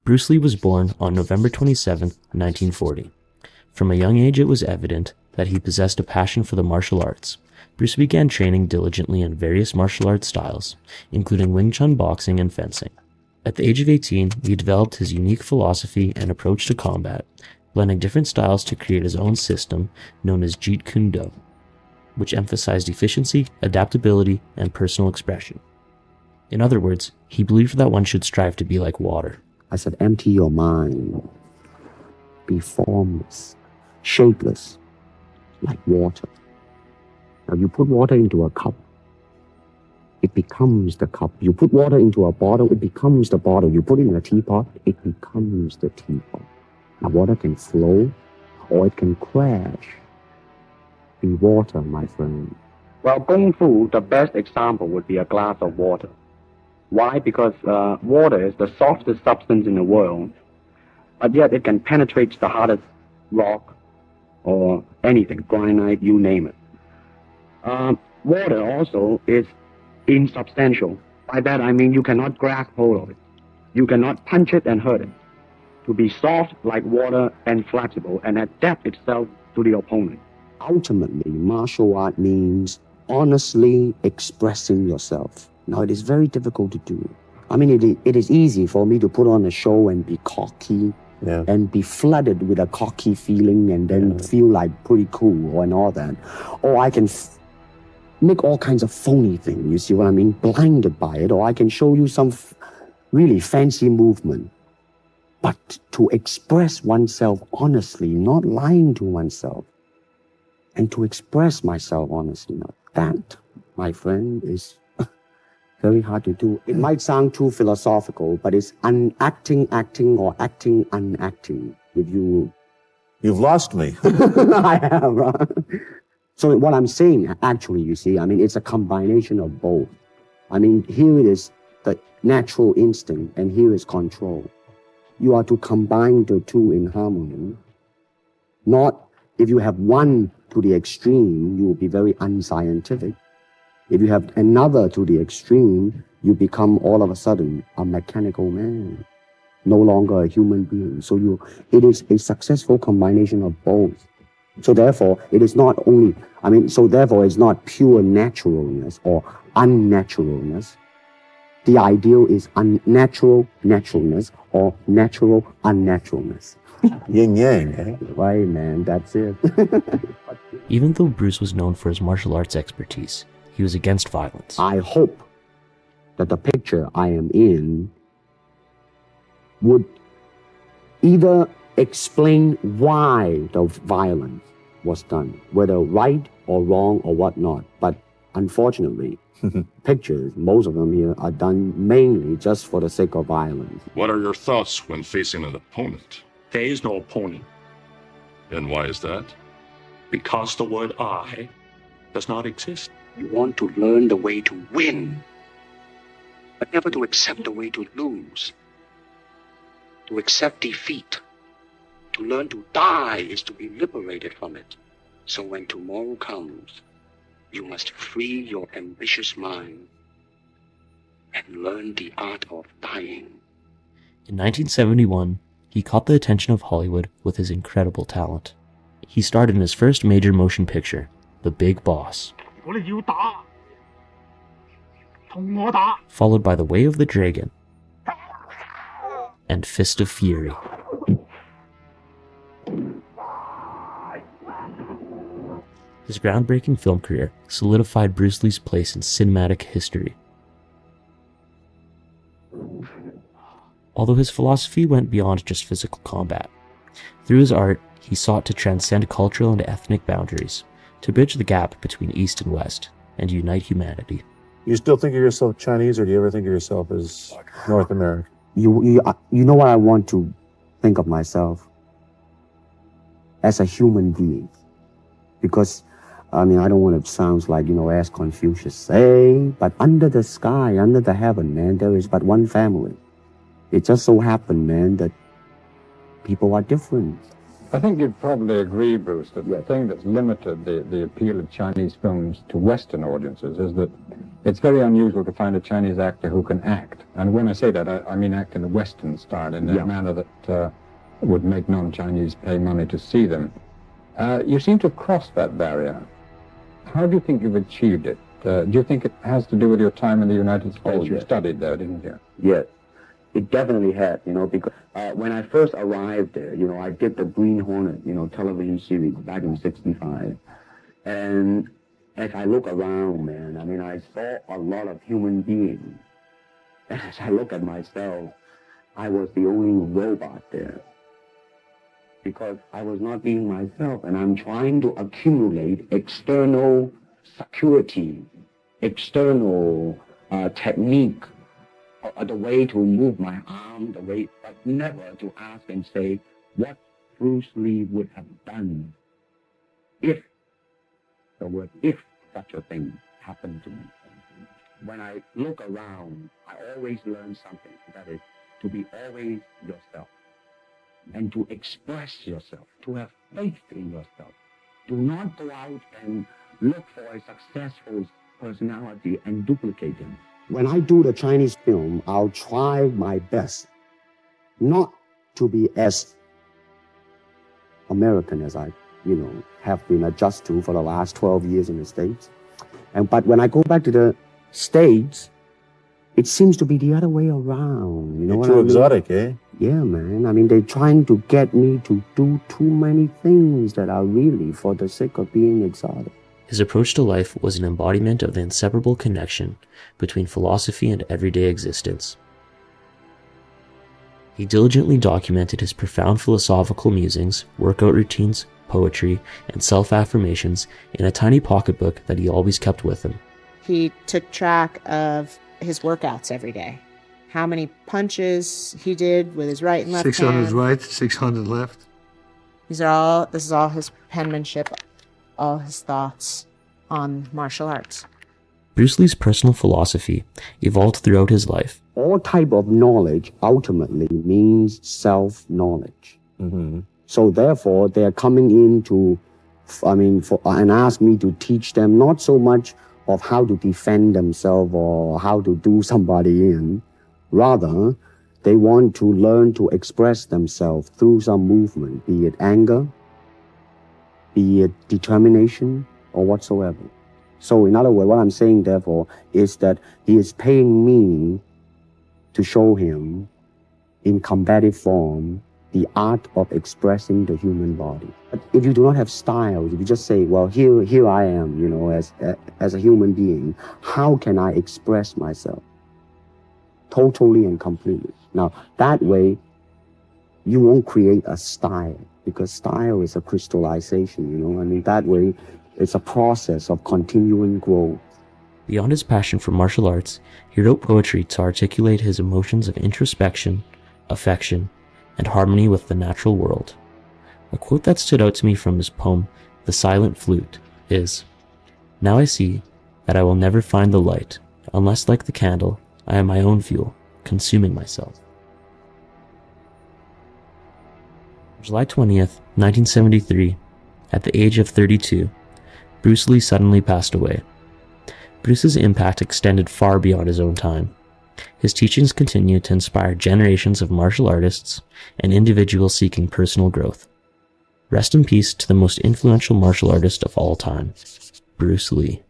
Bruce Lee was born on November 27, 1940. From a young age, it was evident that he possessed a passion for the martial arts. Bruce began training diligently in various martial arts styles, including Wing Chun boxing and fencing. At the age of 18, he developed his unique philosophy and approach to combat, blending different styles to create his own system known as Jeet Kune Do, which emphasized efficiency, adaptability, and personal expression. In other words, he believed that one should strive to be like water. I said, empty your mind. Be formless, shapeless, like water. Now you put water into a cup, it becomes the cup. You put water into a bottle, it becomes the bottle. You put it in a teapot, it becomes the teapot. Now water can flow or it can crash. Be water, my friend. Well, Kung Fu, the best example would be a glass of water. Why? Because water is the softest substance in the world, but yet it can penetrate the hardest rock or anything, granite, you name it. Water also is insubstantial. By that I mean you cannot grasp hold of it. You cannot punch it and hurt it. To be soft like water and flexible and adapt itself to the opponent. Ultimately, martial art means honestly expressing yourself. Now, it is very difficult to do. I mean, it is easy for me to put on a show and be cocky and be flooded with a cocky feeling and then feel like pretty cool and all that. Or I can make all kinds of phony things, you see what I mean? Blinded by it. Or I can show you some really fancy movement. But to express oneself honestly, not lying to oneself, and to express myself honestly, now that, my friend, is very hard to do. It might sound too philosophical, but it's unacting, acting, or acting, unacting. If You've lost me. I have, right? So what I'm saying, actually, you see, I mean, it's a combination of both. I mean, here it is the natural instinct, and here is control. You are to combine the two in harmony. Not, if you have one to the extreme, you will be very unscientific. If you have another to the extreme, you become all of a sudden a mechanical man, no longer a human being. So it is a successful combination of both. So therefore, it is not only, therefore it's not pure naturalness or unnaturalness. The ideal is unnatural naturalness or natural unnaturalness. Yin yang, eh? Right, man, that's it. Even though Bruce was known for his martial arts expertise, he was against violence. I hope that the picture I am in would either explain why the violence was done, whether right or wrong or whatnot. But unfortunately, pictures, most of them here, are done mainly just for the sake of violence. What are your thoughts when facing an opponent? There is no opponent. And why is that? Because the word I does not exist. You want to learn the way to win, but never to accept the way to lose. To accept defeat, to learn to die is to be liberated from it. So when tomorrow comes, you must free your ambitious mind and learn the art of dying. In 1971, he caught the attention of Hollywood with his incredible talent. He starred in his first major motion picture, The Big Boss, followed by The Way of the Dragon and Fist of Fury. His groundbreaking film career solidified Bruce Lee's place in cinematic history. Although his philosophy went beyond just physical combat, through his art, he sought to transcend cultural and ethnic boundaries, to bridge the gap between East and West, and unite humanity. You still think of yourself Chinese, or do you ever think of yourself as North American? You know what I want to think of myself? As a human being. Because, I don't want to sound like, as Confucius say, but under the sky, under the heaven, man, there is but one family. It just so happened, man, that people are different. I think you'd probably agree, Bruce, that the thing that's limited the appeal of Chinese films to Western audiences is that it's very unusual to find a Chinese actor who can act. And when I say that, I mean act in a Western style, in a manner that would make non-Chinese pay money to see them. You seem to have crossed that barrier. How do you think you've achieved it? Do you think it has to do with your time in the United States? Oh, You yes. studied there, didn't you? Yes, it definitely had, because when I first arrived there, I did the Green Hornet, television series back in '65. And as I look around, man, I saw a lot of human beings. And as I look at myself, I was the only robot there. Because I was not being myself, and I'm trying to accumulate external security, external technique, the way to move my arm, but never to ask and say what Bruce Lee would have done if, the word if, such a thing happened to me. When I look around, I always learn something, that is, to be always yourself, and to express yourself, to have faith in yourself. Do not go out and look for a successful personality and duplicate him. When I do the Chinese film, I'll try my best not to be as American as I, have been adjusted to for the last 12 years in the States. But when I go back to the States, it seems to be the other way around. You know You're what too I mean? exotic, eh? Yeah, man. They're trying to get me to do too many things that are really for the sake of being exotic. His approach to life was an embodiment of the inseparable connection between philosophy and everyday existence. He diligently documented his profound philosophical musings, workout routines, poetry, and self-affirmations in a tiny pocketbook that he always kept with him. He took track of his workouts every day. How many punches he did with his right and left 600 hand. right, 600 left. This is all his penmanship, all his thoughts on martial arts. Bruce Lee's personal philosophy evolved throughout his life. All type of knowledge ultimately means self-knowledge. Mm-hmm. So therefore, they're coming in and ask me to teach them not so much of how to defend themselves or how to do somebody in. Rather, they want to learn to express themselves through some movement, be it anger, be it determination, or whatsoever. So in other words, what I'm saying, therefore, is that he is paying me to show him in combative form the art of expressing the human body. But if you do not have style, if you just say, well, here I am, as a human being, how can I express myself? Totally and completely. Now, that way, you won't create a style, because style is a crystallization, that way, it's a process of continuing growth. Beyond his passion for martial arts, he wrote poetry to articulate his emotions of introspection, affection, and harmony with the natural world. A quote that stood out to me from his poem, The Silent Flute, is, "Now I see that I will never find the light, unless like the candle, I am my own fuel, consuming myself." July 20th, 1973, at the age of 32, Bruce Lee suddenly passed away. Bruce's impact extended far beyond his own time. His teachings continue to inspire generations of martial artists and individuals seeking personal growth. Rest in peace to the most influential martial artist of all time, Bruce Lee.